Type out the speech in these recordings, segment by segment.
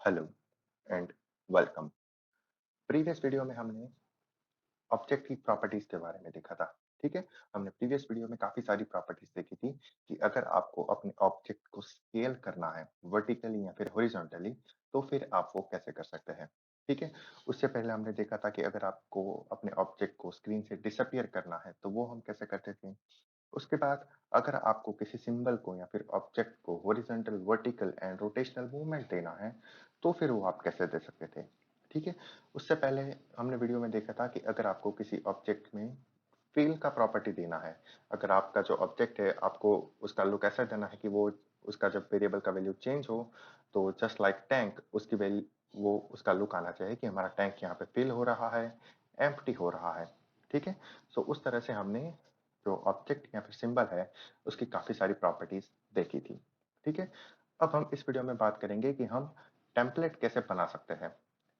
Hello and welcome. Previous video में हमने object की प्रॉपर्टीज के बारे में देखा था। ठीक है, हमने प्रीवियस वीडियो में काफी सारी प्रॉपर्टीज देखी थी कि अगर आपको अपने ऑब्जेक्ट को स्केल करना है वर्टिकली या फिर हॉरिजॉन्टली तो फिर आप वो कैसे कर सकते हैं। ठीक है, उससे पहले हमने देखा था कि अगर आपको अपने ऑब्जेक्ट को स्क्रीन से डिसअपियर करना है तो वो हम कैसे करते थे। उसके बाद अगर आपको किसी सिंबल को या फिर ऑब्जेक्ट को horizontal, vertical and rotational movement देना है तो फिर वो आप कैसे दे सकते थे। ठीक है, उससे पहले हमने वीडियो में देखा था कि अगर आपको किसी ऑब्जेक्ट में फील का प्रॉपर्टी देना है, अगर आपका जो ऑब्जेक्ट है आपको उसका लुक ऐसा देना है कि वो उसका जब वेरिएबल का वैल्यू चेंज हो तो जस्ट लाइक टैंक उसकी वैल्यू वो उसका लुक आना चाहिए कि हमारा टैंक यहाँ पे फिल हो रहा है, एम्प्टी हो रहा है। ठीक है, सो उस तरह से हमने जो ऑब्जेक्ट या फिर सिंबल है उसकी काफी सारी प्रॉपर्टीज देखी थी। ठीक है, अब हम इस वीडियो में बात करेंगे कि हम टेम्पलेट कैसे बना सकते हैं।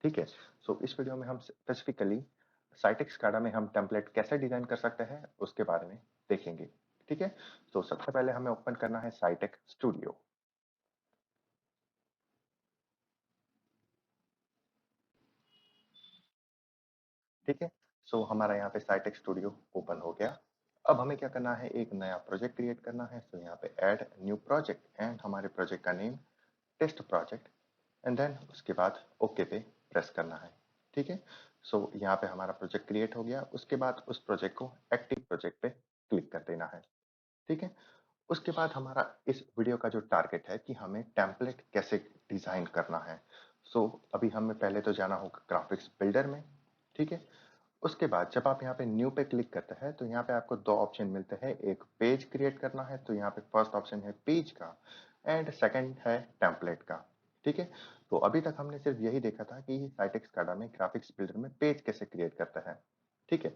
ठीक है, सो इस वीडियो में हम स्पेसिफिकली साइटेक्स SCADA में हम टेम्पलेट कैसे डिजाइन कर सकते हैं उसके बारे में देखेंगे। ठीक है, तो सबसे पहले हमें ओपन करना है साइटेक स्टूडियो। ठीक है, सो हमारा यहाँ पे साइटेक स्टूडियो ओपन हो गया। अब हमें क्या करना है, एक नया प्रोजेक्ट क्रिएट करना है। सो यहाँ पे ऐड न्यू प्रोजेक्ट एंड हमारे प्रोजेक्ट का name test project and then उसके बाद ओके पे प्रेस करना है। ठीक है, सो यहाँ पे हमारा प्रोजेक्ट क्रिएट हो गया। उसके बाद उस प्रोजेक्ट को एक्टिव प्रोजेक्ट पे क्लिक कर देना है। ठीक है, उसके बाद हमारा इस वीडियो का जो टारगेट है कि हमें टेम्पलेट कैसे डिजाइन करना है। सो अभी हमें पहले तो जाना होगा ग्राफिक्स बिल्डर में। ठीक है, उसके बाद जब आप यहाँ पे न्यू पे क्लिक करते हैं तो यहाँ पे आपको दो ऑप्शन मिलते हैं, एक पेज क्रिएट करना है तो यहाँ पे फर्स्ट ऑप्शन है पेज का एंड सेकंड है टेम्पलेट का। ठीक है, तो अभी तक हमने सिर्फ यही देखा था कि साइटेक्स SCADA में ग्राफिक्स बिल्डर में पेज कैसे क्रिएट करते हैं। ठीक है,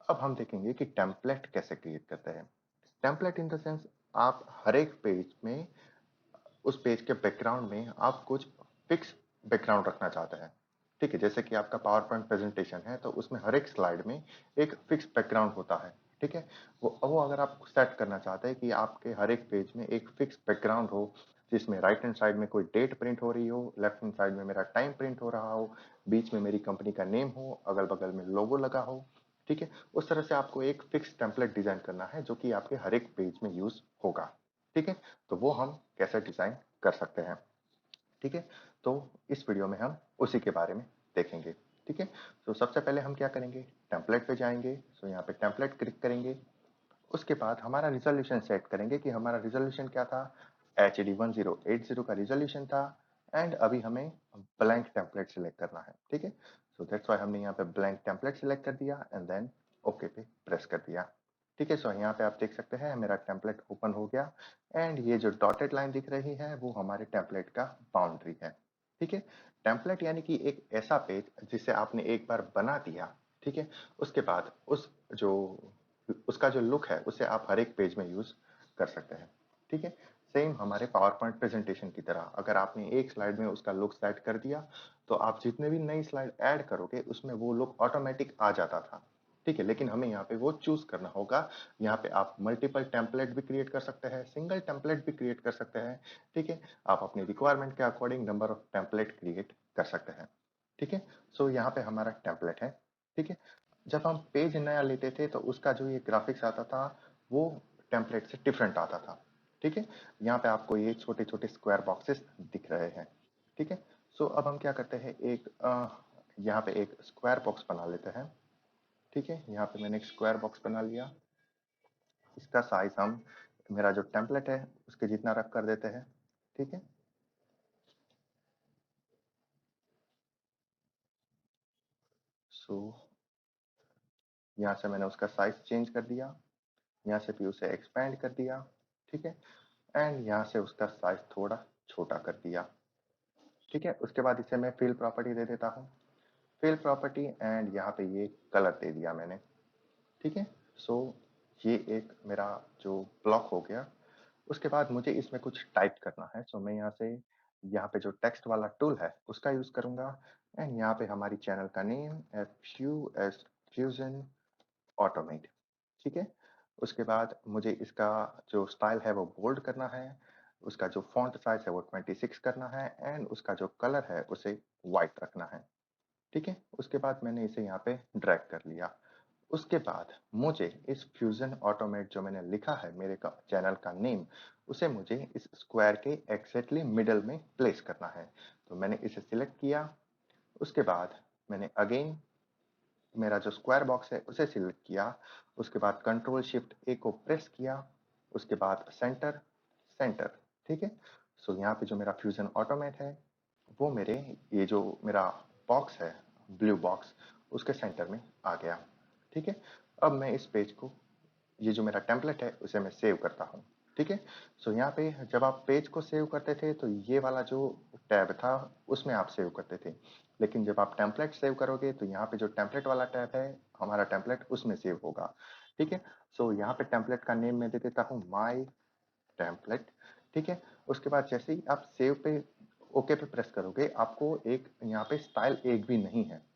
अब हम देखेंगे कि टेम्पलेट कैसे क्रिएट करते हैं। टेम्पलेट इन द सेंस आप हर एक पेज में उस पेज के बैकग्राउंड में आप कुछ फिक्स बैकग्राउंड रखना चाहते हैं। ठीक है, जैसे कि आपका पावर पॉइंट प्रेजेंटेशन है तो उसमें हर एक स्लाइड में एक फिक्स बैकग्राउंड होता है। ठीक है, वो अगर आप सेट करना चाहते हैं कि आपके हर एक पेज में एक फिक्स बैकग्राउंड हो जिसमें राइट हैंड साइड में कोई डेट प्रिंट हो रही हो, लेफ्ट हैंड साइड में मेरा टाइम प्रिंट हो रहा हो, बीच में मेरी कंपनी का नेम हो, अगल बगल में लोगो लगा हो। ठीक है, उस तरह से आपको एक फिक्स टेम्पलेट डिजाइन करना है जो कि आपके हर एक पेज में यूज होगा। ठीक है, तो वो हम कैसे डिजाइन कर सकते हैं। ठीक है, तो इस वीडियो में हम उसी के बारे में देखेंगे। ठीक है, तो सबसे पहले हम क्या करेंगे, टेम्पलेट पे जाएंगे। सो यहाँ पे टेम्पलेट क्लिक करेंगे। उसके बाद हमारा रिजोल्यूशन सेट करेंगे कि हमारा रिजोल्यूशन क्या था, HD 1080 का रिजोल्यूशन था एंड अभी हमें ब्लैंक टेम्पलेट सिलेक्ट करना है। ठीक है, सो दैट्स वाई हमने यहाँ पे ब्लैंक टेम्पलेट सिलेक्ट कर दिया एंड देन ओके पे प्रेस कर दिया। ठीक है, सो यहाँ पे आप देख सकते हैं मेरा टेम्पलेट ओपन हो गया एंड ये जो डॉटेड लाइन दिख रही है वो हमारे टेम्पलेट का बाउंड्री है। ठीक है, टेम्पलेट यानी कि एक ऐसा पेज जिसे आपने एक बार बना दिया। ठीक है, उसके बाद उस जो उसका जो लुक है उसे आप हर एक पेज में यूज कर सकते हैं। ठीक है, सेम हमारे पावर पॉइंट प्रेजेंटेशन की तरह अगर आपने एक स्लाइड में उसका लुक सेट कर दिया तो आप जितने भी नई स्लाइड ऐड करोगे उसमें वो लुक ऑटोमेटिक आ जाता था। ठीक है, लेकिन हमें यहाँ पे वो चूज करना होगा। यहाँ पे आप मल्टीपल टेम्पलेट भी क्रिएट कर सकते हैं, सिंगल टेम्पलेट भी क्रिएट कर सकते हैं। ठीक है, आप अपनी रिक्वायरमेंट के according number of template create कर सकते हैं। ठीक है, सो यहाँ पे हमारा टेम्पलेट है। ठीक है, जब हम पेज नया लेते थे तो उसका जो ये ग्राफिक्स आता था वो टेम्पलेट से डिफरेंट आता था। ठीक है, यहाँ पे आपको ये छोटे छोटे स्क्वायर बॉक्सेस दिख रहे हैं। ठीक है, सो अब हम क्या करते हैं, एक यहाँ पे एक स्क्वायर बॉक्स बना लेते हैं। ठीक है, यहाँ पे मैंने एक स्क्वायर बॉक्स बना लिया। इसका साइज हम मेरा जो टेम्पलेट है उसके जितना रख कर देते हैं। ठीक है, सो यहाँ से मैंने उसका साइज चेंज कर दिया, यहाँ से भी उसे एक्सपेंड कर दिया। ठीक है, एंड यहाँ से उसका साइज थोड़ा छोटा कर दिया। ठीक है, उसके बाद इसे मैं फिल प्रॉपर्टी दे देता हूँ, फिल प्रॉपर्टी एंड यहाँ पे ये कलर दे दिया मैंने। ठीक है, सो ये एक मेरा जो ब्लॉक हो गया। उसके बाद मुझे इसमें कुछ टाइप करना है। सो मैं यहाँ से यहाँ पे जो टेक्स्ट वाला टूल है उसका यूज करूंगा एंड यहाँ पे हमारी चैनल का नेम FUS फ्यूजन ऑटोमेट। ठीक है, उसके बाद मुझे इसका जो स्टाइल है वो बोल्ड करना है उसका जो फॉन्ट साइज है वो 26 करना है एंड उसका जो कलर है उसे व्हाइट रखना है। ठीक है, उसके बाद मैंने इसे यहाँ पे ड्रैग कर लिया। उसके बाद मुझे इस फ्यूजन ऑटोमेट जो मैंने लिखा है मेरे का चैनल का नेम, उसे मुझे इस स्क्वायर के एग्जैक्टली मिडल में प्लेस करना है। तो मैंने इसे सिलेक्ट किया। उसके बाद मैंने अगेन मेरा जो स्क्वायर बॉक्स है उसे सिलेक्ट किया। उसके बाद कंट्रोल शिफ्ट ए को प्रेस किया। उसके बाद सेंटर, सेंटर। ठीक है, सो यहाँ पे जो मेरा फ्यूजन ऑटोमेट है वो मेरे ये जो मेरा बॉक्स है, ब्लू बॉक्स, उसके सेंटर में आ गया। ठीक है, अब मैं इस पेज को, ये जो मेरा टेम्पलेट है उसे मैं सेव करता हूँ। ठीक है, सो यहाँ पे जब आप पेज को सेव करते थे तो ये वाला जो टैब था उसमें आप सेव करते थे, लेकिन जब आप टेम्पलेट सेव करोगे तो यहाँ पे जो टेम्पलेट वाला टैब है हमारा टेम्पलेट उसमें सेव होगा। ठीक है, सो यहाँ पे टेम्पलेट का नेम मैं दे देता हूँ माई टेम्पलेट। ठीक है, उसके बाद जैसे ही आप सेव पे ओके पे प्रेस करोगे आपको एक यहाँ पे स्टाइल एक भी नहीं है।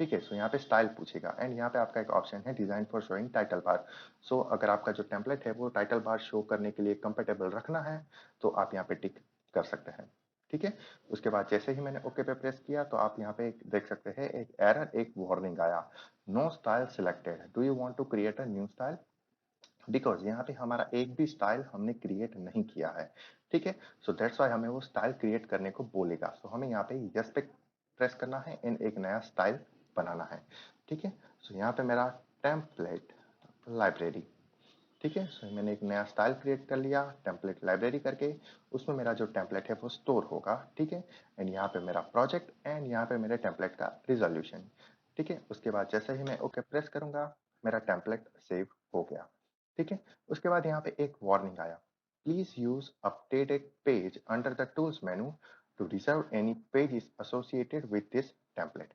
ठीक है, सो यहाँ पे स्टाइल पूछेगा एंड यहाँ पे आपका एक ऑप्शन है design for showing title bar. So अगर आपका जो टेम्पलेट है वो टाइटल बार शो करने के लिए कंफर्टेबल रखना है तो आप यहाँ पे टिक कर सकते हैं। ठीक है, उसके बाद जैसे ही मैंने ओके पे प्रेस किया तो आप यहाँ पे देख सकते हैं एक एरर, एक वार्निंग आया, no style selected, do you want to create a new style, because यहाँ पे हमारा एक भी स्टाइल हमने क्रिएट नहीं किया है। ठीक है, सो दैट्स वाई हमें वो स्टाइल क्रिएट करने को बोलेगा। सो हमें यहाँ पे यस पे प्रेस करना है एंड एक नया स्टाइल बनाना है। ठीक है, सो यहाँ पे मेरा टेम्पलेट लाइब्रेरी। ठीक है, सो मैंने एक नया स्टाइल क्रिएट कर लिया टेम्पलेट लाइब्रेरी करके। उसमें मेरा जो टेम्पलेट है वो स्टोर होगा। ठीक है, एंड यहाँ पे मेरा प्रोजेक्ट एंड यहाँ पे मेरे टेम्पलेट का रिजोल्यूशन। ठीक है, उसके बाद जैसे ही मैं ओके प्रेस करूंगा मेरा टेम्पलेट सेव हो गया। ठीक है, उसके बाद यहाँ पे एक वार्निंग आया, please use updated page under the tools menu to reserve any pages associated with this template.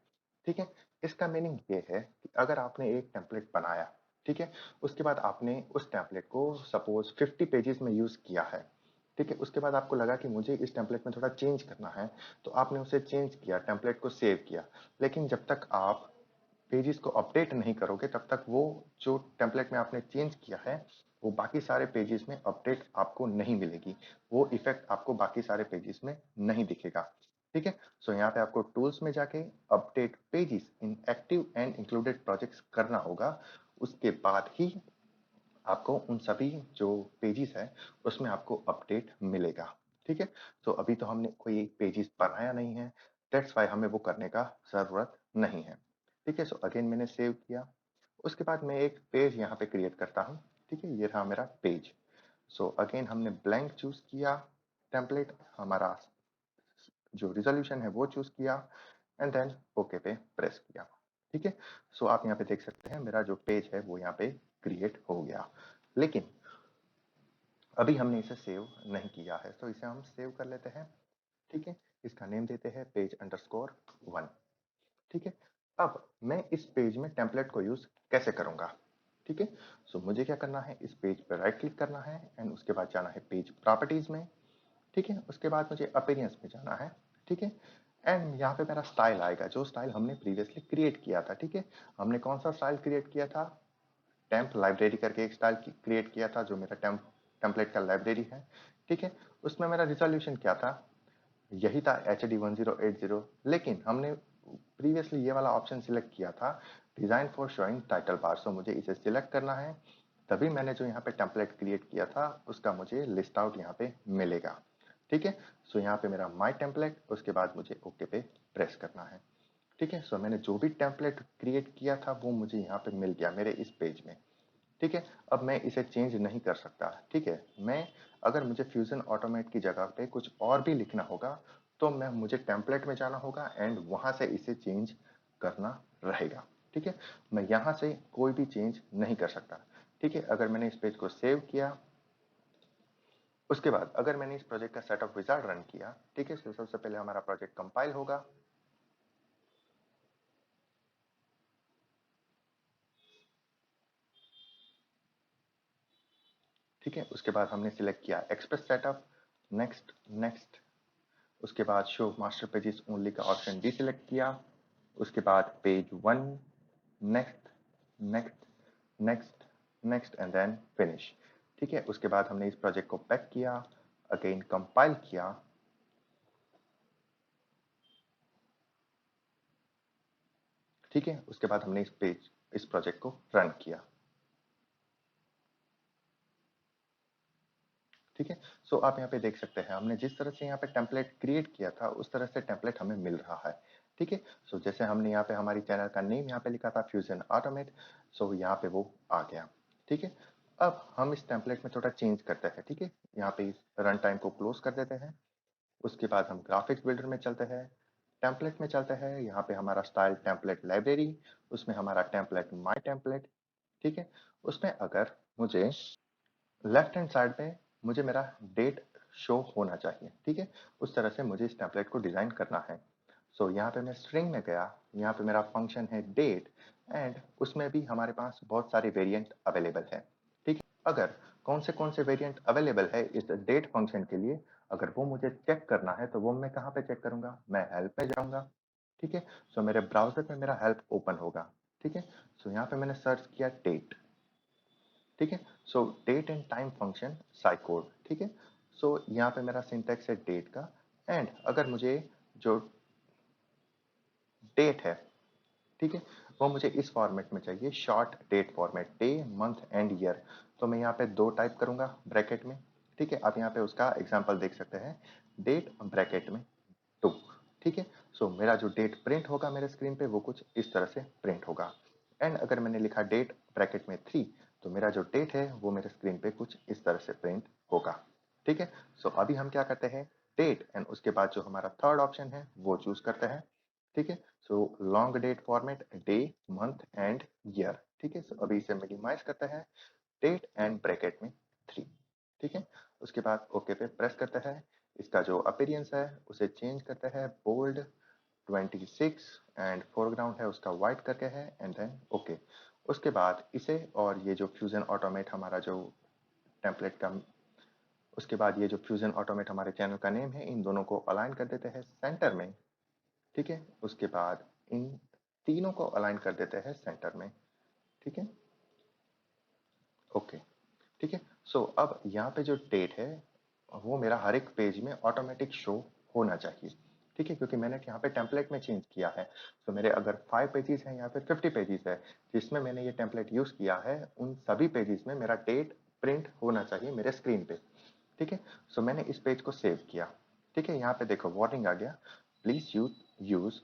ठीक है, इसका मीनिंग ये है कि अगर आपने एक टेम्पलेट बनाया, ठीक है, उसके बाद आपने उस टेम्पलेट को सपोज 50 पेजेस में यूज किया है। ठीक है, उसके बाद आपको लगा कि मुझे इस टेम्पलेट में थोड़ा चेंज करना है, तो आपने उसे चेंज किया, टेम्पलेट को सेव किया, लेकिन जब तक आप पेजेस को अपडेट नहीं करोगे तब तक वो जो टेम्पलेट में आपने चेंज किया है वो बाकी सारे पेजेस में अपडेट आपको नहीं मिलेगी, वो इफेक्ट आपको बाकी सारे पेजेस में नहीं दिखेगा। ठीक है, सो यहाँ पे आपको टूल्स में जाके update pages in active and included projects करना होगा। उसके बाद ही आपको उन सभी जो पेजेस है उसमें आपको अपडेट मिलेगा। ठीक है, तो अभी तो हमने कोई पेजेस बनाया नहीं है, दैट्स वाई हमें वो करने का जरूरत नहीं है। ठीक है, सो अगेन मैंने सेव किया। उसके बाद मैं एक पेज यहाँ पे क्रिएट करता हूँ। ठीक है, ये रहा मेरा पेज। सो अगेन हमने ब्लैंक चूज किया, टेम्पलेट हमारा जो रिजोल्यूशन है वो चूज किया एंड देन ओके पे प्रेस किया। ठीक है, सो आप यहाँ पे देख सकते हैं मेरा जो पेज है वो यहाँ पे क्रिएट हो गया, लेकिन अभी हमने इसे सेव नहीं किया है, तो इसे हम सेव कर लेते हैं। ठीक है, इसका नेम देते हैं पेज अंडरस्कोर 1। ठीक है, अब मैं इस पेज में टेम्पलेट को यूज कैसे करूंगा। ठीक है, सो मुझे क्या करना है, इस पेज पर राइट क्लिक करना है एंड उसके बाद जाना है पेज प्रॉपर्टीज में। ठीक है, उसके बाद मुझे अपीयरेंस में जाना है। ठीक है, एंड यहाँ पे मेरा स्टाइल आएगा जो स्टाइल हमने प्रीवियसली क्रिएट किया था। ठीक है, हमने कौन सा स्टाइल क्रिएट किया था, टेम्प लाइब्रेरी करके एक स्टाइल क्रिएट किया था जो मेरा टेम्पलेट का लाइब्रेरी है। ठीक है, उसमें मेरा रिजोल्यूशन क्या था, यही था HD1080, लेकिन हमने प्रीवियसली ये वाला ऑप्शन सिलेक्ट किया था design for showing title bar. So मुझे इसे सिलेक्ट करना है, तभी मैंने जो यहाँ पे टेम्पलेट क्रिएट किया था उसका मुझे लिस्ट आउट यहाँ पे मिलेगा। ठीक है, सो यहाँ पे मेरा माई टेम्पलेट, उसके बाद मुझे ओके पे प्रेस करना है। ठीक है, सो मैंने जो भी टेम्पलेट क्रिएट किया था वो मुझे यहाँ पे मिल गया मेरे इस पेज में। ठीक है, अब मैं इसे चेंज नहीं कर सकता। ठीक है, मैं अगर मुझे फ्यूजन ऑटोमेट की जगह पे कुछ और भी लिखना होगा तो मैं मुझे टेम्पलेट में जाना होगा एंड वहां से इसे चेंज करना रहेगा। ठीक है, मैं यहां से कोई भी चेंज नहीं कर सकता। ठीक है, अगर मैंने इस पेज को सेव किया, उसके बाद अगर मैंने इस प्रोजेक्ट का सेटअप विजार्ड रन किया, ठीक है, तो सबसे पहले हमारा प्रोजेक्ट कंपाइल होगा। ठीक है, उसके बाद हमने सिलेक्ट किया एक्सप्रेस सेटअप, नेक्स्ट नेक्स्ट, उसके बाद शो मास्टर पेजेस ओनली का ऑप्शन डी सिलेक्ट किया। उसके बाद page 1, next next next next and then finish. ठीक है, उसके बाद हमने इस प्रोजेक्ट को पैक किया। अगेन कंपाइल किया, ठीक है। उसके बाद हमने इस प्रोजेक्ट को रन किया, ठीक है। सो आप यहाँ पे देख सकते हैं हमने जिस तरह से यहाँ पे टेम्पलेट क्रिएट किया था उस तरह से टेम्पलेट हमें मिल रहा है, ठीक है। सो जैसे हमने यहाँ पे हमारी चैनल का नेम यहाँ पे लिखा था फ्यूजन ऑटोमेट, सो यहाँ पे वो आ गया, ठीक है। अब हम इस टेम्पलेट में थोड़ा चेंज करते हैं, ठीक है। यहाँ पे इस रन टाइम को क्लोज कर देते हैं। उसके बाद हम ग्राफिक्स बिल्डर में चलते हैं, टेम्पलेट में चलते हैं। यहाँ पे हमारा स्टाइल टेम्पलेट लाइब्रेरी, उसमें हमारा टेम्पलेट माई टेम्पलेट, ठीक है। उसमें अगर मुझे लेफ्ट हैंड साइड पे मुझे मेरा डेट शो होना चाहिए, ठीक है। उस तरह से मुझे इस टेम्पलेट को डिजाइन करना है। सो यहाँ पे मैं स्ट्रिंग में गया, यहाँ पे मेरा फंक्शन है डेट, एंड उसमें भी हमारे पास बहुत सारे वेरिएंट अवेलेबल है, ठीक है। अगर कौन से वेरिएंट अवेलेबल है इस डेट फंक्शन के लिए, अगर वो मुझे चेक करना है तो वो मैं कहाँ पे चेक करूंगा, मैं हेल्प में जाऊंगा, ठीक है। सो मेरे ब्राउजर में मेरा हेल्प ओपन होगा, ठीक है। सो यहाँ पे मैंने सर्च किया डेट, ठीक है। सो डेट एंड टाइम फंक्शन साइकोड, ठीक है। सो यहाँ पे मेरा सिंटेक्स है डेट का, एंड अगर मुझे जो डेट है, ठीक है, वो मुझे इस फॉर्मेट में चाहिए, short date format, day month and year. तो मैं यहाँ पे 2 टाइप करूंगा ब्रैकेट में, ठीक है। आप यहाँ पे उसका एग्जांपल देख सकते हैं, डेट ब्रैकेट में 2, ठीक है। सो मेरा जो डेट प्रिंट होगा मेरे स्क्रीन पे वो कुछ इस तरह से प्रिंट होगा। एंड अगर मैंने लिखा डेट ब्रैकेट में 3, तो मेरा जो डेट है वो मेरे स्क्रीन पे कुछ इस तरह से प्रिंट होगा, ठीक है। सो अभी हम क्या करते हैं, डेट एंड उसके बाद जो हमारा थर्ड ऑप्शन है वो चूज करते हैं, ठीक है। So long date format, day month and year, ठीक है। सो अभी इसे मिनिमाइज करते हैं, डेट एंड ब्रैकेट में 3, ठीक है। उसके बाद ओके पे प्रेस करते हैं। इसका जो अपीयरेंस है उसे चेंज करते हैं, बोल्ड 26, एंड फोरग्राउंड है उसका व्हाइट करके है, एंड देन ओके। उसके बाद इसे और ये जो फ्यूजन ऑटोमेट हमारा जो टेम्पलेट का, उसके बाद ये जो फ्यूजन ऑटोमेट हमारे चैनल का नेम है, इन दोनों को अलाइन कर देते हैं सेंटर में, ठीक है। उसके बाद इन तीनों को अलाइन कर देते हैं सेंटर में, ठीक है, ओके, ठीक है। सो अब यहाँ पे जो डेट है वो मेरा हर एक पेज में ऑटोमेटिक शो होना चाहिए, ठीक है, क्योंकि मैंने यहाँ पे टेम्पलेट में चेंज किया है। तो मेरे अगर 5 पेजेस हैं या फिर 50 पेजेस है जिसमें मैंने ये टेम्पलेट यूज किया है, उन सभी पेजेस में मेरा डेट प्रिंट होना चाहिए मेरे स्क्रीन पे, ठीक है। सो मैंने इस पेज को सेव किया, ठीक है। यहाँ पे देखो वार्निंग आ गया, please use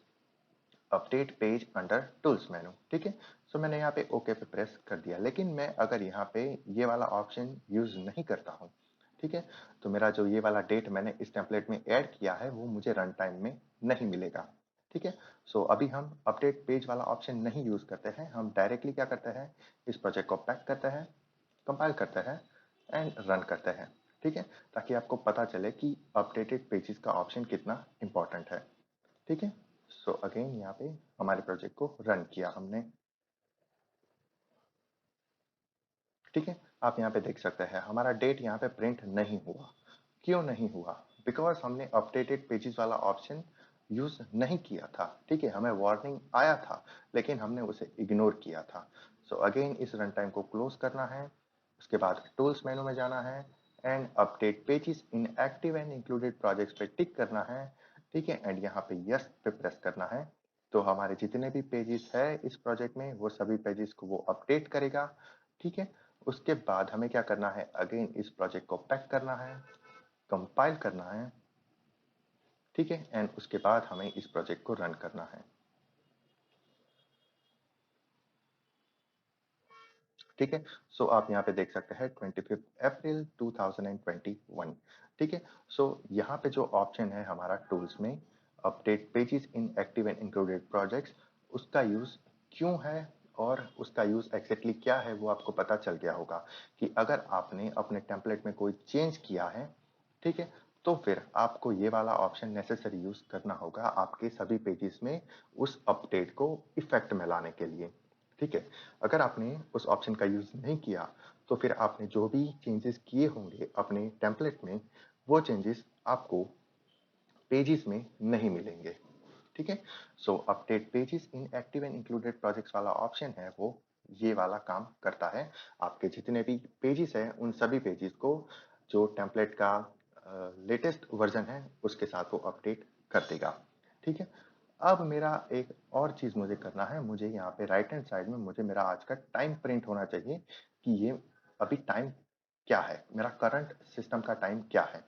update page under tools menu, ठीक है। सो मैंने यहाँ पे ओके पे प्रेस कर दिया, लेकिन मैं अगर यहाँ पे ये वाला ऑप्शन यूज नहीं करता हूँ, ठीक है, तो मेरा जो ये वाला डेट मैंने इस टेम्पलेट में ऐड किया है वो मुझे रन टाइम में नहीं मिलेगा, ठीक है। सो अभी हम अपडेट पेज वाला ऑप्शन नहीं यूज करते हैं, हम डायरेक्टली क्या करते हैं, इस प्रोजेक्ट को पैक करते हैं, कंपाइल करते हैं एंड रन करते हैं, ठीक है, ताकि आपको पता चले कि अपडेटेड पेजेस का ऑप्शन कितना इंपॉर्टेंट है, ठीक है। सो अगेन यहाँ पे हमारे प्रोजेक्ट को रन किया हमने, ठीक है। आप यहाँ पे देख सकते हैं हमारा डेट यहाँ पे प्रिंट नहीं हुआ, क्यों नहीं हुआ, बिकॉज हमने अपडेटेड पेजेस वाला ऑप्शन यूज नहीं किया था, ठीक है। हमें वार्निंग आया था लेकिन हमने उसे इग्नोर किया था। सो अगेन इस रन टाइम को क्लोज करना है, उसके बाद टूल्स मेनू में जाना है, and update pages in active and included projects पे टिक करना है, ठीक है, एंड यहाँ पे यस पे प्रेस करना है। तो हमारे जितने भी पेजेस है इस प्रोजेक्ट में वो सभी पेजेस को वो अपडेट करेगा, ठीक है। उसके बाद हमें क्या करना है, अगेन इस प्रोजेक्ट को पैक करना है, कंपाइल करना है, ठीक है, एंड उसके बाद हमें इस प्रोजेक्ट को रन करना है, ठीक है। सो आप यहाँ पे देख सकते हैं 25 अप्रैल 2021, ठीक है। सो यहाँ पे जो ऑप्शन है हमारा टूल्स में, update pages in active and included projects, उसका यूज क्यों है और उसका यूज एक्जेक्टली क्या है वो आपको पता चल गया होगा कि अगर आपने अपने टेम्पलेट में कोई चेंज किया है, ठीक है, तो फिर आपको ये वाला ऑप्शन नेसेसरी यूज करना होगा आपके सभी पेजेस में उस अपडेट को इफेक्ट में लाने के लिए, ठीक है। अगर आपने उस ऑप्शन का यूज नहीं किया तो फिर आपने जो भी चेंजेस किए होंगे अपने टेम्पलेट में वो चेंजेस आपको पेजेस में नहीं मिलेंगे, ठीक है। सो update pages in active and included projects वाला ऑप्शन है वो ये वाला काम करता है, आपके जितने भी पेजेस हैं उन सभी पेजेस को जो टेम्पलेट का लेटेस्ट वर्जन है उसके साथ वो अपडेट कर देगा। ठीक है, अब मेरा एक और चीज मुझे करना है, मुझे यहाँ पे राइट हैंड साइड में मुझे मेरा आज का टाइम प्रिंट होना चाहिए कि ये अभी टाइम क्या है, मेरा करंट सिस्टम का टाइम क्या है।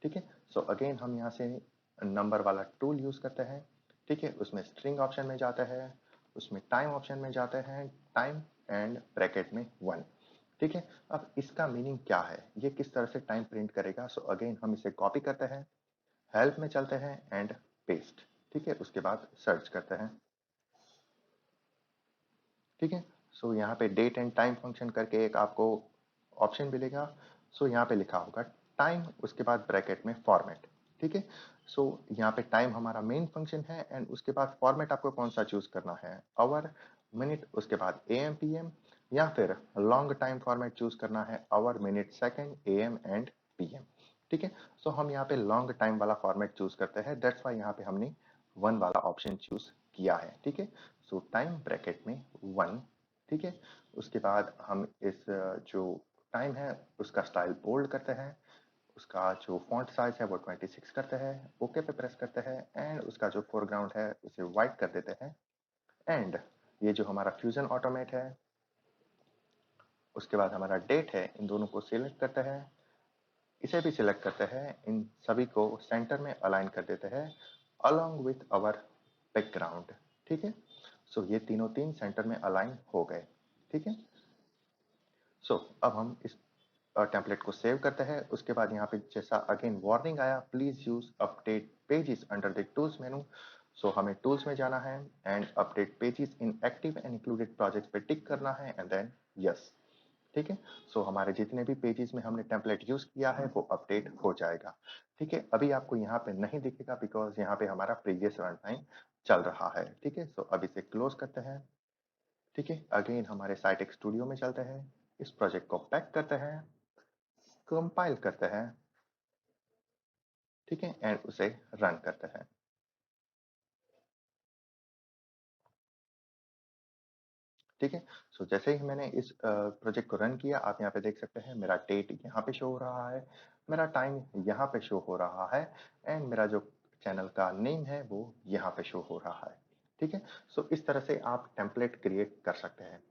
ठीक है, सो अगेन हम यहाँ से नंबर वाला टूल यूज करते हैं। ठीक है, उसमें स्ट्रिंग ऑप्शन में जाते हैं, उसमें टाइम ऑप्शन में जाते हैं, टाइम एंड ब्रैकेट में 1। ठीक है, अब इसका मीनिंग क्या है, ये किस तरह से टाइम प्रिंट करेगा। सो अगेन हम इसे कॉपी करते हैं, हेल्प में चलते हैं एंड पेस्ट। ठीक है, उसके बाद सर्च करते हैं। ठीक है, सो यहाँ पे डेट एंड टाइम फंक्शन करके एक आपको ऑप्शन मिलेगा। सो यहाँ पे लिखा होगा टाइम, उसके बाद ब्रैकेट में फॉर्मेट। ठीक है, सो यहाँ पे टाइम हमारा मेन फंक्शन है एंड उसके बाद फॉर्मेट आपको कौन सा चूज करना है, आवर, मिनट, उसके बाद एएम पीएम, या फिर लॉन्ग टाइम फॉर्मेट चूज करना है, hour, minute, second, AM and PM. ठीक है, सो हम यहाँ पे लॉन्ग टाइम वाला फॉर्मेट चूज करते हैं, दैट्स वाई यहाँ पे हमने 1 वाला ऑप्शन चूज किया है। ठीक है, सो टाइम ब्रैकेट में 1। ठीक है, उसके बाद हम इस जो टाइम है उसका स्टाइल बोल्ड करते हैं, उसका जो फॉन्ट साइज है वो 26 करते हैं, ओके पे प्रेस करते हैं एंड उसका जो फोरग्राउंड है उसे वाइट कर देते हैं। एंड ये जो हमारा फ्यूजन ऑटोमेट है, उसके बाद हमारा डेट है, इन दोनों को सिलेक्ट करते हैं, इसे भी सिलेक्ट करते हैं, इन सभी को सेंटर में अलाइन कर देते हैं अलोंग विथ आवर बैकग्राउंड। ठीक है, सो ये तीनों तीन सेंटर में अलाइन हो गए। ठीक है, सो अब हम इस टेम्पलेट को सेव करते हैं। उसके बाद यहाँ पे जैसा अगेन वार्निंग आया, please use update pages under the tools menu. So हमें टूल्स में जाना है and update pages in active and included projects पे टिक करना है एंड देन यस। ठीक है, सो हमारे जितने भी पेजेस में हमने टेम्पलेट यूज किया है वो अपडेट हो जाएगा। ठीक है, अभी आपको यहाँ पे नहीं दिखेगा बिकॉज यहाँ पे हमारा प्रीवियस रन टाइम चल रहा है। ठीक है, सो अब इसे क्लोज करते हैं। ठीक है, अगेन हमारे साइट स्टूडियो में चलते हैं, इस प्रोजेक्ट को पैक करते हैं, कंपाइल करते हैं। ठीक है, एंड उसे रन करते हैं। ठीक है, सो जैसे ही मैंने इस प्रोजेक्ट को रन किया, आप यहाँ पे देख सकते हैं मेरा डेट यहाँ पे शो हो रहा है, मेरा टाइम यहाँ पे शो हो रहा है एंड मेरा जो चैनल का नेम है वो यहाँ पे शो हो रहा है। ठीक है, सो इस तरह से आप टेम्पलेट क्रिएट कर सकते हैं।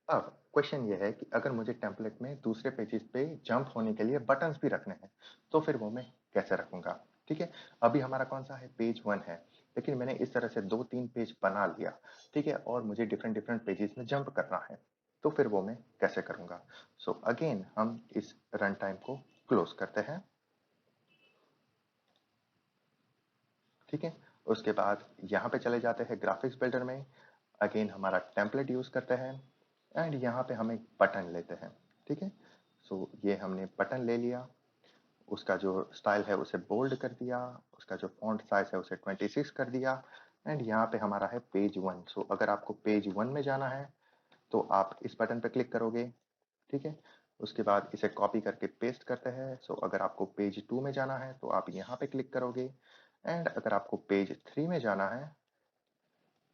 अब क्वेश्चन ये है कि अगर मुझे टेम्पलेट में दूसरे पेजेस पे जंप होने के लिए बटन्स भी रखने हैं तो फिर वो मैं कैसे रखूंगा। ठीक है, अभी हमारा कौन सा है, पेज 1 है, लेकिन मैंने इस तरह से 2-3 पेज बना लिया। ठीक है, और मुझे डिफरेंट डिफरेंट पेजेस में जंप करना है, तो फिर वो मैं कैसे करूंगा। सो अगेन हम इस रन टाइम को क्लोज करते हैं। ठीक है, उसके बाद यहाँ पे चले जाते हैं ग्राफिक्स बिल्डर में, अगेन हमारा टेम्पलेट यूज करते हैं एंड यहाँ पे हम एक बटन लेते हैं। ठीक है, सो ये हमने बटन ले लिया, उसका जो स्टाइल है उसे बोल्ड कर दिया, उसका जो फॉन्ट साइज है उसे 26 कर दिया एंड यहाँ पे हमारा है पेज 1। सो अगर आपको पेज 1 में जाना है तो आप इस बटन पे क्लिक करोगे। ठीक है, उसके बाद इसे कॉपी करके पेस्ट करते हैं। सो अगर आपको पेज 2 में जाना है तो आप यहाँ पे क्लिक करोगे एंड अगर आपको पेज 3 में जाना है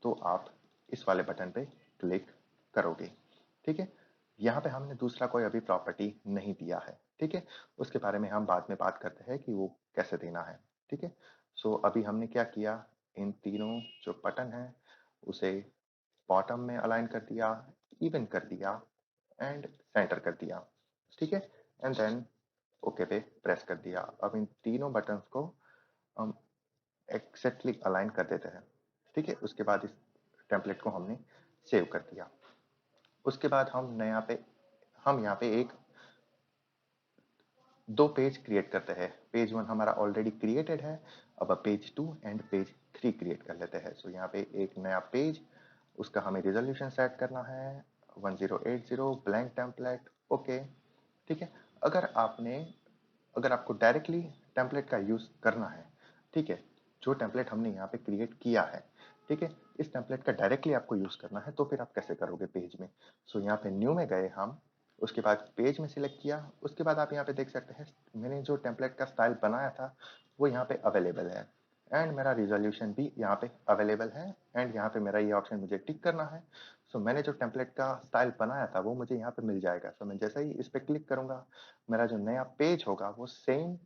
तो आप इस वाले बटन पे क्लिक करोगे। ठीक है, यहाँ पे हमने दूसरा कोई अभी प्रॉपर्टी नहीं दिया है। ठीक है, उसके बारे में हम बाद में बात करते हैं कि वो कैसे देना है। ठीक है, सो अभी हमने क्या किया, इन तीनों जो बटन है उसे बॉटम में अलाइन कर दिया, इवन कर दिया एंड सेंटर कर दिया। ठीक है, एंड देन ओके पे प्रेस कर दिया। अब इन तीनों बटन्स को हम एक्सेक्टली अलाइन कर देते हैं। ठीक है, उसके बाद इस टेम्पलेट को हमने सेव कर दिया। उसके बाद हम यहाँ पे एक दो पेज क्रिएट करते हैं। पेज 1 हमारा ऑलरेडी क्रिएटेड है, अब पेज 2 एंड पेज 3 क्रिएट कर लेते हैं। सो यहाँ पे एक नया पेज, उसका हमें रिजोल्यूशन सेट करना है 1080 ब्लैंक टेम्पलेट। ओके, ठीक है, अगर आपको डायरेक्टली टेम्पलेट का यूज करना है, ठीक है, जो टेम्पलेट हमने यहाँ पे क्रिएट किया है, ठीक है, इस टेम्पलेट का डायरेक्टली आपको यूज करना है तो फिर आप कैसे करोगे पेज में। सो यहाँ पे न्यू में गए हम, उसके बाद पेज में सिलेक्ट किया, उसके बाद आप यहाँ पे देख सकते हैं मैंने जो टेम्पलेट का स्टाइल बनाया था वो यहाँ पे अवेलेबल है एंड मेरा रिजोल्यूशन भी यहाँ पे अवेलेबल है एंड यहाँ पे मेरा ये ऑप्शन मुझे टिक करना है। सो मैंने जो टेम्पलेट का स्टाइल बनाया था वो मुझे यहाँ पे मिल जाएगा। सो मैं जैसे ही इस पे क्लिक करूंगा, मेरा जो नया पेज होगा वो सेम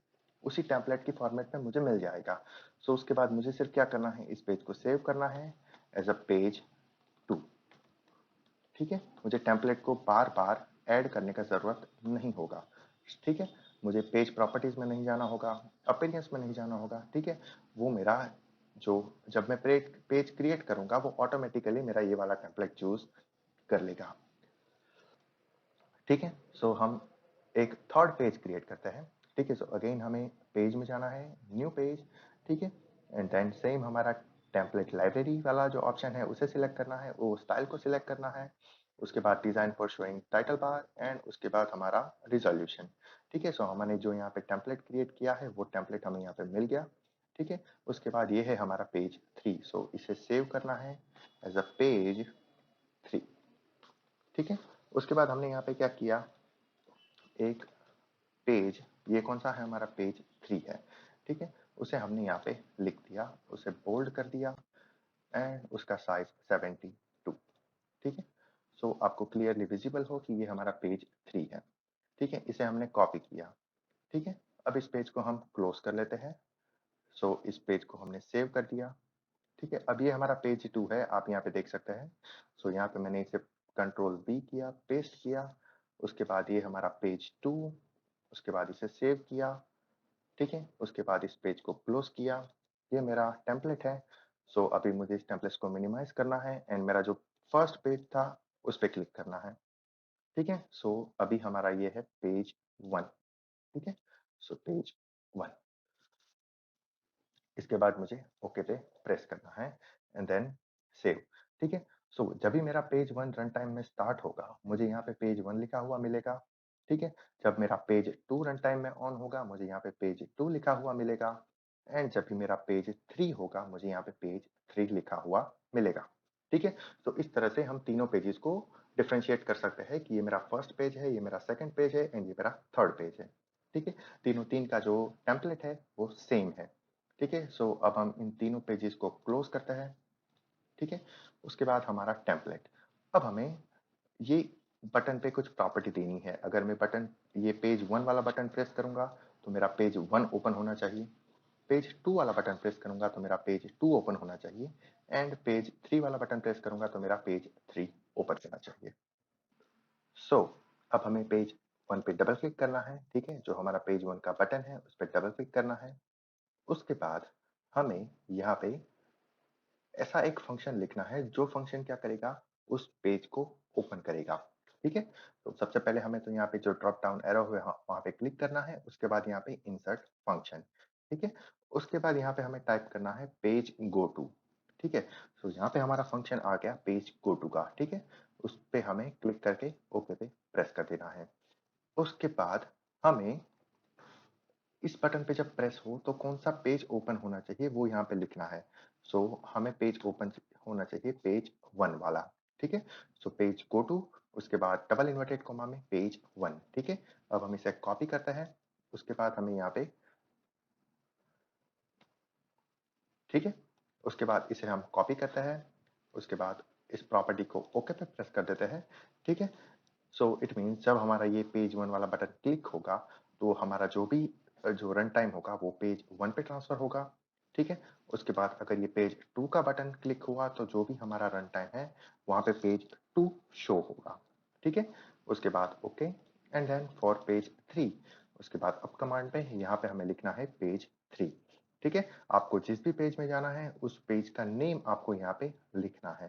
उसी टेम्पलेट की फॉर्मेट में मुझे मिल जाएगा। सो उसके बाद मुझे सिर्फ क्या करना है, इस पेज को सेव करना है एज अ पेज 2। ठीक है, मुझे टेम्पलेट को बार बार ऐड करने का जरूरत नहीं होगा। ठीक है, मुझे पेज प्रॉपर्टीज में नहीं जाना होगा, अपीयरेंस में नहीं जाना होगा। ठीक है, वो मेरा जो जब मैं पेज क्रिएट करूंगा वो ऑटोमेटिकली मेरा ये वाला टेम्पलेट चूज कर लेगा। ठीक है, सो हम एक थर्ड पेज क्रिएट करते हैं। ठीक है, सो अगेन हमें पेज में जाना है, न्यू पेज। ठीक है, एंड देन सेम हमारा टेम्पलेट लाइब्रेरी वाला जो ऑप्शन है उसे सिलेक्ट करना है, वो स्टाइल को सिलेक्ट करना है। उसके बाद design for showing title bar and उसके बाद हमारा रिजोल्यूशन। ठीक है, सो हमने जो यहाँ पे टेम्पलेट क्रिएट किया है वो टेम्पलेट हमें यहाँ पे मिल गया। ठीक है, उसके बाद ये है हमारा पेज 3। सो इसे सेव करना है एज अ पेज 3। ठीक है, उसके बाद हमने यहाँ पे क्या किया, एक पेज, ये कौन सा है, हमारा पेज 3 है। ठीक है, उसे हमने यहाँ पे लिख दिया, उसे बोल्ड कर दिया एंड उसका साइज 72। ठीक है, सो आपको क्लियरली विजिबल हो कि ये हमारा पेज 3 है। ठीक है, इसे हमने कॉपी किया। ठीक है, अब इस पेज को हम क्लोज कर लेते हैं। सो इस पेज को हमने सेव कर दिया। ठीक है, अब ये हमारा पेज 2 है, आप यहाँ पे देख सकते हैं। सो यहाँ पे मैंने इसे कंट्रोल V किया, पेस्ट किया। उसके बाद ये हमारा पेज 2, उसके बाद इसे सेव किया। ठीक है, उसके बाद इस पेज को क्लोज किया। ये मेरा टेम्पलेट है। सो अभी मुझे इस टेम्पलेट को मिनिमाइज करना है एंड मेरा जो फर्स्ट पेज था उस पर क्लिक करना है। ठीक है, सो अभी हमारा ये है पेज 1। ठीक है, सो पेज 1, इसके बाद मुझे ओके पे प्रेस करना है एंड देन सेव। ठीक है, सो जब भी मेरा पेज 1 रन टाइम में स्टार्ट होगा मुझे यहाँ पे पेज 1 लिखा हुआ मिलेगा। ठीक है, जब मेरा पेज 2 रन टाइम में ऑन होगा मुझे यहाँ पे पेज 2 लिखा हुआ मिलेगा एंड जब भी मेरा पेज 3 होगा मुझे यहाँ पे पेज 3 लिखा हुआ मिलेगा। ठीक है, तो इस तरह से हम तीनों पेजेस को डिफ्रेंशिएट कर सकते हैं कि ये मेरा फर्स्ट पेज है, ये मेरा सेकंड पेज है एंड ये मेरा थर्ड पेज है। ठीक है, तीनों तीन का जो टेम्पलेट है वो सेम है। ठीक है, सो अब हम इन तीनों पेजेस को क्लोज करते हैं। ठीक है, उसके बाद हमारा टेम्पलेट, अब हमें ये बटन पे कुछ प्रॉपर्टी देनी है। अगर मैं बटन, ये पेज 1 वाला बटन प्रेस करूंगा तो मेरा पेज 1 ओपन होना चाहिए। पेज 2 वाला बटन प्रेस करूंगा तो मेरा पेज 2 ओपन होना चाहिए एंड पेज 3 वाला बटन प्रेस करूंगा तो मेरा पेज 3 ओपन होना चाहिए। सो अब हमें पेज 1 पे डबल क्लिक करना है। ठीक है, जो हमारा पेज 1 का बटन है उस पर डबल क्लिक करना है। उसके बाद हमें यहाँ पे ऐसा एक फंक्शन लिखना है जो फंक्शन क्या करेगा, उस पेज को ओपन करेगा। ठीक है, तो सबसे पहले हमें तो यहाँ पे जो ड्रॉप डाउन एरो है वहां पे क्लिक करना है। उसके बाद यहाँ पे इंसर्ट फंक्शन। ठीक है, उसके बाद यहाँ पे हमें टाइप करना है पेज गो टू। ठीक है, तो यहाँ पे हमारा फंक्शन आ गया पेज गो टू का। ठीक है, उस पे हमें क्लिक करके ओके पे प्रेस कर देना है। उसके बाद हमें इस बटन पे जब प्रेस हो तो कौन सा पेज ओपन होना चाहिए वो यहाँ पे लिखना है। सो हमें पेज ओपन होना चाहिए पेज 1 वाला। ठीक है, सो पेज गो टू, उसके बाद डबल इन्वर्टेड कॉमा में पेज 1। ठीक है, अब हम इसे कॉपी करते हैं। उसके बाद हमें यहाँ पे, ठीक है, उसके बाद इसे हम कॉपी करते हैं। उसके बाद इस प्रॉपर्टी को ओके पे प्रेस कर देते हैं। ठीक है, सो इट मीन्स जब हमारा ये पेज 1 वाला बटन क्लिक होगा तो हमारा जो भी जो रन टाइम होगा वो पेज 1 पे ट्रांसफर होगा। ठीक है, उसके बाद अगर ये पेज 2 का बटन क्लिक हुआ तो जो भी हमारा रन टाइम है वहां पे पेज 2 शो होगा। ठीक है, उसके बाद okay and then for page 3, उसके बाद अब कमांड पे यहाँ पे हमें लिखना है पेज 3। ठीक है, आपको जिस भी पेज में जाना है उस पेज का नेम आपको यहाँ पे लिखना है।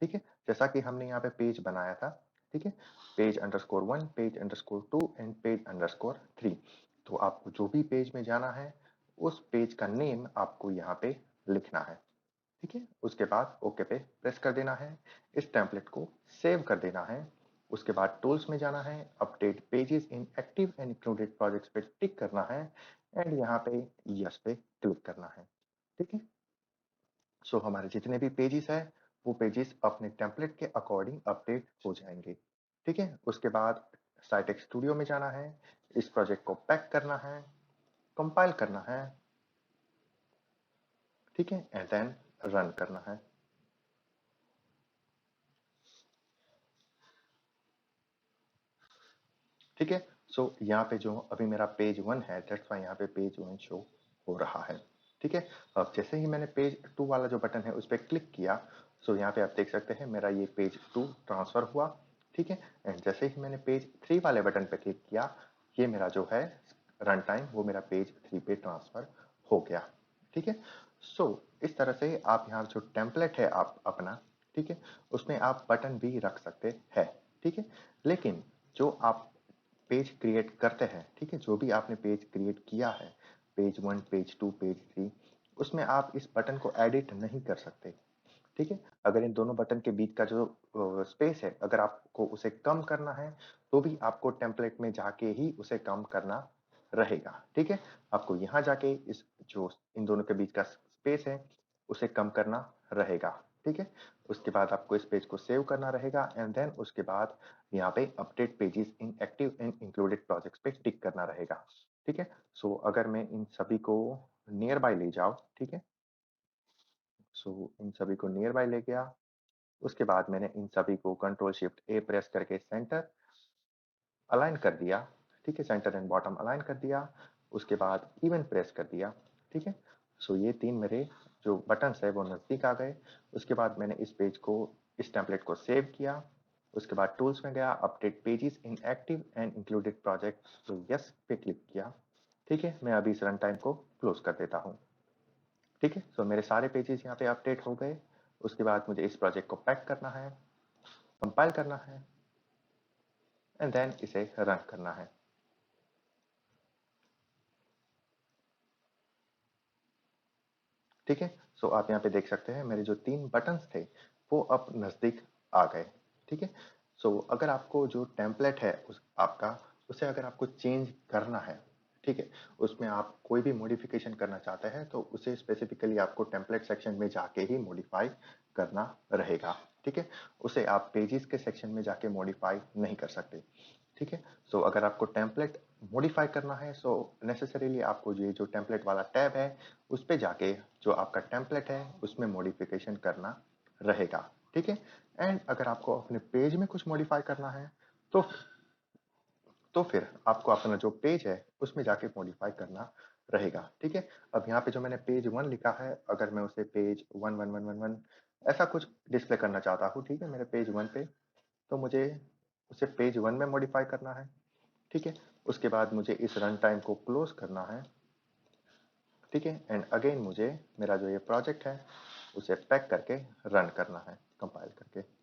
ठीक है, जैसा कि हमने यहाँ पे पेज बनाया था। ठीक है, page underscore 1, page underscore 2 and page underscore 3। तो आपको जो भी पेज में जाना है उस पेज का नेम आपको यहाँ पे लिखना है। ठीक है, उसके बाद ओके पे प्रेस कर देना है। इस टेम्पलेट को सेव कर देना है। उसके बाद टूल्स में जाना है, update pages in active and included projects पे टिक करना है एंड यहाँ पे यस पे क्लिक करना है। ठीक है, सो हमारे जितने भी पेजेस हैं वो पेजेस अपने टेम्पलेट के अकॉर्डिंग अपडेट हो जाएंगे। ठीक है, उसके बाद साइटेक्स स्टूडियो में जाना है, इस प्रोजेक्ट को पैक करना है, कंपाइल करना है। ठीक है, एंड देन रन करना है। ठीक है, यहाँ पे जो अभी मेरा पेज 1 है, दैट्स व्हाई यहाँ पे पेज 1 शो हो रहा है। ठीक है, अब जैसे ही मैंने पेज 2 वाला जो बटन है उस पर क्लिक किया, यहाँ पे आप देख सकते हैं मेरा ये पेज 2 ट्रांसफर हुआ। ठीक है, एंड जैसे ही मैंने पेज 3 वाले बटन पे क्लिक किया, ये मेरा जो है रन टाइम वो मेरा पेज 3 पे ट्रांसफर हो गया। ठीक है, इस तरह से आप यहाँ जो टेम्पलेट है आप अपना, ठीक है, उसमें आप बटन भी रख सकते हैं। ठीक है, लेकिन जो आप पेज क्रिएट करते हैं, ठीक है, जो भी आपने पेज क्रिएट किया है, पेज 1, पेज 2, पेज 3, उसमें आप इस बटन को एडिट नहीं कर सकते। ठीक है, अगर इन दोनों बटन के बीच का जो स्पेस है, अगर आपको उसे कम करना है तो भी आपको टेम्पलेट में जाके ही उसे कम करना रहेगा। ठीक है, आपको यहाँ जाके इस जो इन दोनों के बीच का स्पेस है उसे कम करना रहेगा। ठीक है, उसके बाद आपको इस पेज को सेव करना रहेगा एंड देन उसके बाद यहाँ पे update pages in active and included projects पे टिक करना रहेगा। ठीक है, अगर मैं इन सभी को नियर बाय ले जाऊं, ठीक है, इन सभी को नियर बाय ले गया, उसके बाद मैंने इन सभी को कंट्रोल शिफ्ट ए प्रेस करके सेंटर अलाइन कर दिया। ठीक है, सेंटर एंड बॉटम अलाइन कर दिया, उसके बाद इवन प्रेस कर दिया। ठीक है, ये 3 मेरे जो बटन्स है वो नज़दीक आ गए। उसके बाद मैंने इस पेज को, इस टेम्पलेट को सेव किया। उसके बाद टूल्स में गया, update pages in active and included project, yes पे क्लिक किया। ठीक है, मैं अभी इस रन टाइम को क्लोज कर देता हूँ। ठीक है, मेरे सारे पेजेस यहाँ पे अपडेट हो गए। उसके बाद मुझे इस प्रोजेक्ट को पैक करना है, कंपाइल करना है एंड देन इसे रन करना है। ठीक है, आप यहाँ पे देख सकते हैं मेरे जो 3 बटन्स थे वो अब नज़दीक आ गए। ठीक है, अगर आपको जो टेम्पलेट है उस आपका, उसे अगर आपको चेंज करना है, ठीक है, उसमें आप कोई भी मॉडिफिकेशन करना चाहते हैं तो उसे स्पेसिफिकली आपको टेम्पलेट सेक्शन में जाके ही मॉडिफाई करना रहेगा। ठीक है, उसे आप पेजेस के सेक्शन में जाके मॉडिफाई नहीं कर सकते। ठीक है, अगर आपको टेम्पलेट मॉडिफाई करना है नेसेसरीली आपको ये जो टेम्पलेट वाला टैब है उस पे जाके जो आपका टेम्पलेट है उसमें मॉडिफिकेशन करना रहेगा। ठीक है, एंड अगर आपको अपने पेज में कुछ मॉडिफाई करना है तो फिर आपको अपना जो पेज है उसमें जाके मॉडिफाई करना रहेगा। ठीक है, अब यहाँ पे जो मैंने पेज 1 लिखा है, अगर मैं उसे पेज 1 ऐसा कुछ डिस्प्ले करना चाहता हूँ, ठीक है, मेरे पेज 1 पे, तो मुझे उसे पेज 1 में मॉडिफाई करना है। ठीक है, उसके बाद मुझे इस रन टाइम को क्लोज करना है। ठीक है, एंड अगेन मुझे मेरा जो ये प्रोजेक्ट है उसे पैक करके रन करना है, कंपाइल करके।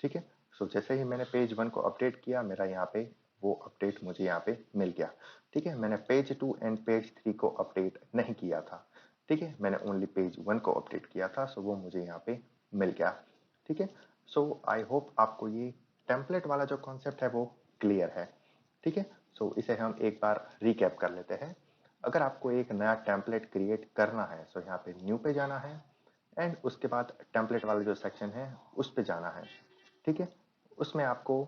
ठीक है, जैसे ही मैंने पेज 1 को अपडेट किया, मेरा यहाँ पे वो अपडेट मुझे यहाँ पे मिल गया। ठीक है, मैंने पेज 2 एंड पेज 3 को अपडेट नहीं किया था। ठीक है, मैंने ओनली पेज 1 को अपडेट किया था, वो मुझे यहाँ पे मिल गया। ठीक है, आई होप आपको ये टेम्पलेट वाला जो कॉन्सेप्ट है वो क्लियर है। ठीक है, इसे हम एक बार रिकैप कर लेते हैं। अगर आपको एक नया टेम्पलेट क्रिएट करना है, यहाँ पे न्यू पे जाना है एंड उसके बाद टेम्पलेट वाला जो सेक्शन है उस पे जाना है। ठीक है, उसमें आपको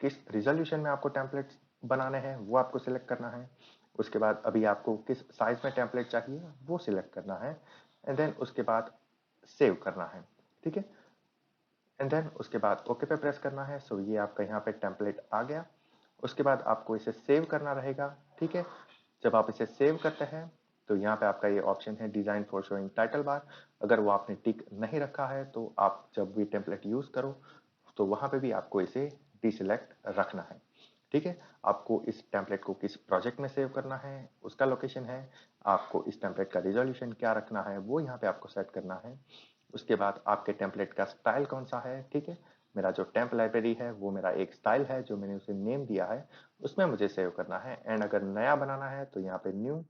किस रिजोल्यूशन में आपको टेम्पलेट बनाने हैं वो आपको सिलेक्ट करना है। उसके बाद अभी आपको किस साइज में टेम्पलेट चाहिए वो सिलेक्ट करना है एंड देन उसके बाद सेव करना है। ठीक है, एंड देन उसके बाद ओके पे प्रेस करना है। ये आपका यहाँ पे टेम्पलेट आ गया। उसके बाद आपको इसे सेव करना रहेगा। ठीक है, जब आप इसे सेव करते हैं तो यहाँ पे आपका ये ऑप्शन है डिजाइन फॉर शोइंग टाइटल बार। अगर वो आपने टिक नहीं रखा है तो आप जब भी टेम्पलेट यूज करो तो वहां पे भी आपको इसे डिसेलेक्ट रखना है। ठीक है, आपको इस टेम्पलेट को किस प्रोजेक्ट में सेव करना है उसका लोकेशन है, आपको इस टेम्पलेट का रिजोल्यूशन क्या रखना है वो यहाँ पे आपको सेट करना है। उसके बाद आपके टेम्पलेट का स्टाइल कौन सा है। ठीक है, मेरा जो टेम्प लाइब्रेरी है वो मेरा एक स्टाइल है जो मैंने उसे नेम दिया है, उसमें मुझे सेव करना है। एंड अगर नया बनाना है तो यहाँ पे न्यू।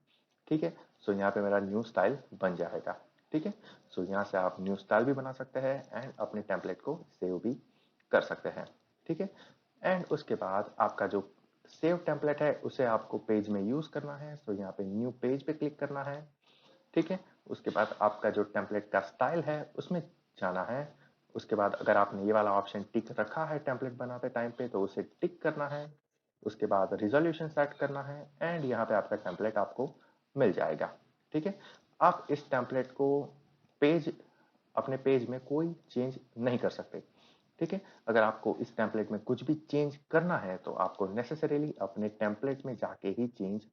ठीक है, यहाँ पे मेरा न्यू स्टाइल बन जाएगा। ठीक है, यहाँ से आप न्यू स्टाइल भी बना सकते हैं एंड अपने टेम्पलेट को सेव भी कर सकते हैं। ठीक है, एंड उसके बाद आपका जो सेव टेम्पलेट है उसे आपको पेज में यूज करना है। यहाँ पे न्यू पेज पे क्लिक करना है। ठीक है, उसके बाद आपका जो टेम्पलेट का स्टाइल है उसमें जाना है। उसके बाद अगर आपने ये वाला ऑप्शन टिक रखा है टेम्पलेट बनाते टाइम पे तो उसे टिक करना है। उसके बाद रिजोल्यूशन सेट करना है एंड यहाँ पे आपका टेम्पलेट आपको मिल जाएगा। ठीक है, आप इस टेम्पलेट को पेज अपने पेज में कोई चेंज नहीं कर सकते। ठीक है, अगर आपको इस टेम्पलेट में कुछ भी चेंज करना है तो आपको नेसेसरीली अपने टेम्पलेट में जाके ही चेंज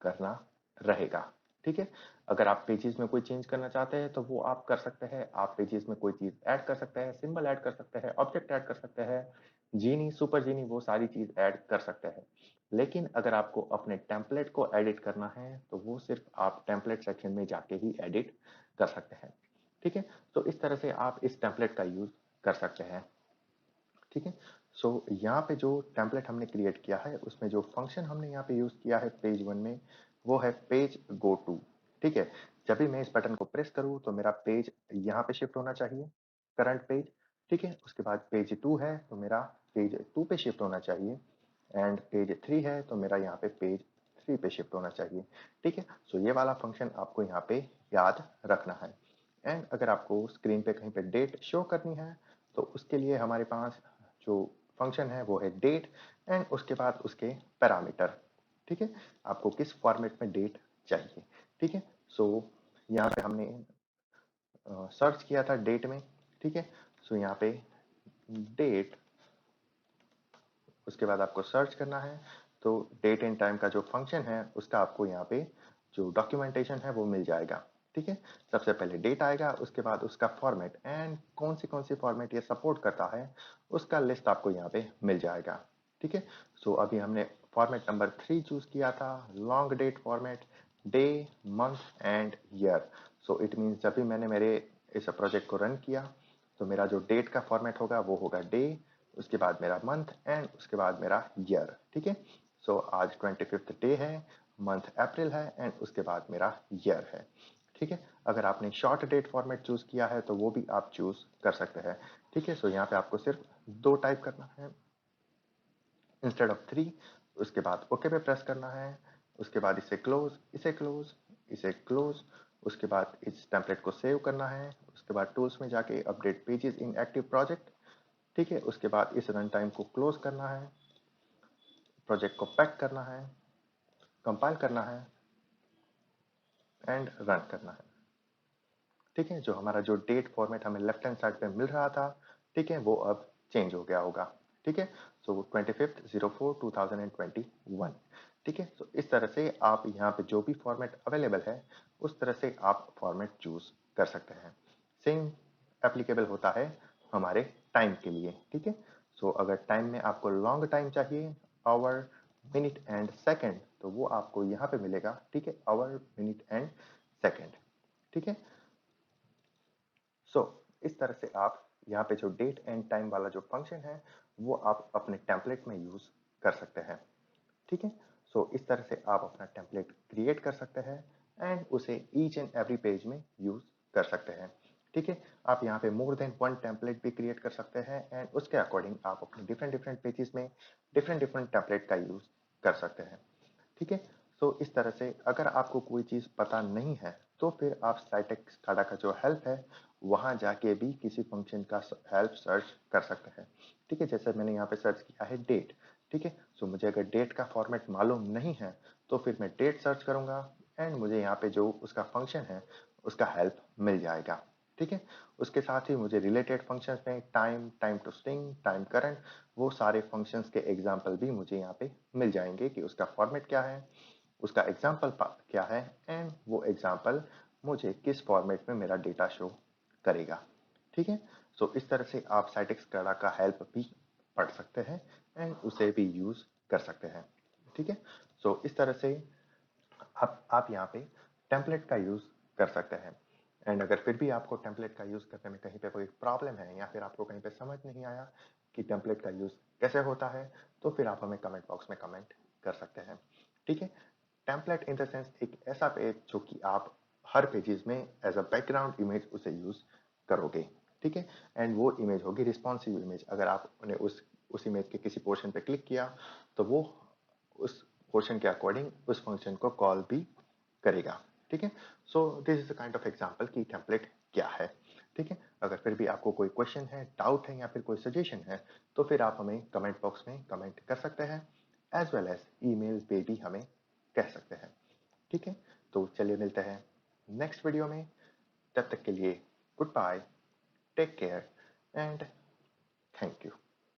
करना रहेगा। ठीक है, अगर आप पेजेस में कोई चेंज करना चाहते हैं तो वो आप कर सकते हैं। आप पेजेस में कोई चीज ऐड कर सकते हैं, सिंबल ऐड कर सकते हैं, ऑब्जेक्ट ऐड कर सकते हैं, जीनी, सुपर जीनी, वो सारी चीज ऐड कर सकते हैं। लेकिन अगर आपको अपने टेम्पलेट को एडिट करना है तो वो सिर्फ आप टेम्पलेट सेक्शन में जाके ही एडिट कर सकते हैं। ठीक है, तो इस तरह से आप इस टेम्पलेट का यूज कर सकते हैं। ठीक है, सो यहाँ पे जो टेम्पलेट हमने क्रिएट किया है उसमें जो फंक्शन हमने यहाँ पे यूज किया है पेज 1 में वो है पेज गो टू। ठीक है, जब भी मैं इस बटन को प्रेस करूँ तो मेरा पेज यहाँ पे शिफ्ट होना चाहिए, करंट पेज। ठीक है, उसके बाद पेज 2 है तो मेरा पेज 2 पे शिफ्ट होना चाहिए, एंड पेज 3 है तो मेरा यहाँ पे पेज 3 पे शिफ्ट होना चाहिए। ठीक है, सो ये वाला फंक्शन आपको यहाँ पे याद रखना है। एंड अगर आपको स्क्रीन पे कहीं पे डेट शो करनी है तो उसके लिए हमारे पास जो फंक्शन है वो है डेट एंड उसके बाद उसके पैरामीटर। ठीक है, आपको किस फॉर्मेट में डेट चाहिए। ठीक है, सो यहाँ पे हमने सर्च किया था डेट में। ठीक है, सो यहाँ पे डेट, उसके बाद आपको सर्च करना है तो डेट एंड टाइम का जो फंक्शन है उसका आपको यहाँ पे जो डॉक्यूमेंटेशन है वो मिल जाएगा। ठीक है, सबसे पहले डेट आएगा, उसके बाद उसका फॉर्मेट एंड कौन सी फॉर्मेट ये सपोर्ट करता है उसका लिस्ट आपको यहाँ पे मिल जाएगा। ठीक है, सो अभी हमने फॉर्मेट नंबर 3 चूज किया था, long date format, day, month and year. So it means जब भी मैंने मेरे इस प्रोजेक्ट को रन किया तो मेरा जो डेट का फॉर्मेट होगा वो होगा डे, उसके बाद मेरा मंथ एंड उसके बाद मेरा ईयर। ठीक है, सो आज 25th डे है, मंथ अप्रैल है एंड उसके बाद मेरा ईयर है। ठीक है, अगर आपने शॉर्ट डेट फॉर्मेट चूज किया है तो वो भी आप चूज कर सकते हैं। ठीक है, सो यहाँ पे आपको सिर्फ 2 टाइप करना है इंस्टेड ऑफ 3, उसके बाद ओके पे प्रेस करना है, उसके बाद इसे क्लोज, इसे क्लोज, इसे क्लोज, उसके बाद इस टेम्पलेट को सेव करना है, उसके बाद टूल्स में जाके update pages in active project. ठीक है, उसके बाद इस रन टाइम को क्लोज करना है, प्रोजेक्ट को पैक करना है, कंपाइल करना है एंड रन करना है। ठीक है, जो हमारा जो डेट फॉर्मेट हमें लेफ्ट हैंड साइड पे मिल रहा था, ठीक है, वो अब चेंज हो गया होगा। ठीक है, सो 25/04/2021। ठीक है, तो इस तरह से आप यहाँ पे जो भी फॉर्मेट अवेलेबल है उस तरह से आप फॉर्मेट चूज कर सकते हैं। सेम एप्लीकेबल होता है हमारे टाइम के लिए। ठीक है, सो अगर टाइम में आपको लॉन्ग टाइम चाहिए, आवर, मिनट एंड सेकेंड, तो वो आपको यहाँ पे मिलेगा। ठीक है, आवर, मिनट एंड सेकेंड। ठीक है, सो इस तरह से आप यहाँ पे जो डेट एंड टाइम वाला जो फंक्शन है वो आप अपने टेम्पलेट में यूज कर सकते हैं। ठीक है, सो इस तरह से आप अपना टेम्पलेट क्रिएट कर सकते हैं एंड उसे ईच एंड एवरी पेज में यूज कर सकते हैं। ठीक है, आप यहाँ पे मोर देन 1 टेम्पलेट भी क्रिएट कर सकते हैं एंड उसके अकॉर्डिंग आप अपने डिफरेंट डिफरेंट पेजेस में डिफरेंट डिफरेंट टेम्पलेट का यूज कर सकते हैं। ठीक है, सो इस तरह से अगर आपको कोई चीज़ पता नहीं है तो फिर आप साइटेक्स स्काडा का जो हेल्प है वहां जाके भी किसी फंक्शन का हेल्प सर्च कर सकते हैं। ठीक है, जैसे मैंने यहाँ पे सर्च किया है डेट। ठीक है, सो मुझे अगर डेट का फॉर्मेट मालूम नहीं है तो फिर मैं डेट सर्च करूंगा एंड मुझे यहाँ पे जो उसका फंक्शन है उसका हेल्प मिल जाएगा। ठीक है, उसके साथ ही मुझे रिलेटेड फंक्शंस में time, time to string, time current, वो सारे फंक्शंस के एग्जाम्पल भी मुझे यहाँ पे मिल जाएंगे कि उसका फॉर्मेट क्या है, उसका एग्जाम्पल क्या है एंड वो एग्जाम्पल मुझे किस फॉर्मेट में मेरा डेटा शो करेगा। ठीक है, सो इस तरह से आप साइटेक्स स्काडा का हेल्प भी पढ़ सकते हैं एंड उसे भी यूज कर सकते हैं। ठीक है, सो इस तरह से आप यहाँ पे टेम्पलेट का यूज कर सकते हैं। एंड अगर फिर भी आपको टेम्पलेट का यूज करने में कहीं पे कोई प्रॉब्लम है या फिर आपको कहीं पे समझ नहीं आया कि टेम्पलेट का यूज कैसे होता है तो फिर आप हमें कमेंट बॉक्स में कमेंट कर सकते हैं। ठीक है, टेम्पलेट इन द सेंस एक ऐसा पेज जो कि आप हर पेजेस में एज अ बैकग्राउंड इमेज उसे यूज करोगे। ठीक है, एंड वो इमेज होगी रिस्पॉन्सिव इमेज। अगर आपने उस इमेज के किसी पोर्शन पे क्लिक किया तो वो उस पोर्शन के अकॉर्डिंग उस फंक्शन को कॉल भी करेगा। ठीक है, so this is the kind of example कि टेम्पलेट क्या है। ठीक है, अगर फिर भी आपको कोई क्वेश्चन है, डाउट है या फिर कोई सजेशन है तो फिर आप हमें कमेंट बॉक्स में कमेंट कर सकते हैं, एज वेल एज ईमेल पे भी हमें कह सकते हैं। ठीक है, तो चलिए मिलते हैं नेक्स्ट वीडियो में, तब तक के लिए goodbye. Take care and thank you.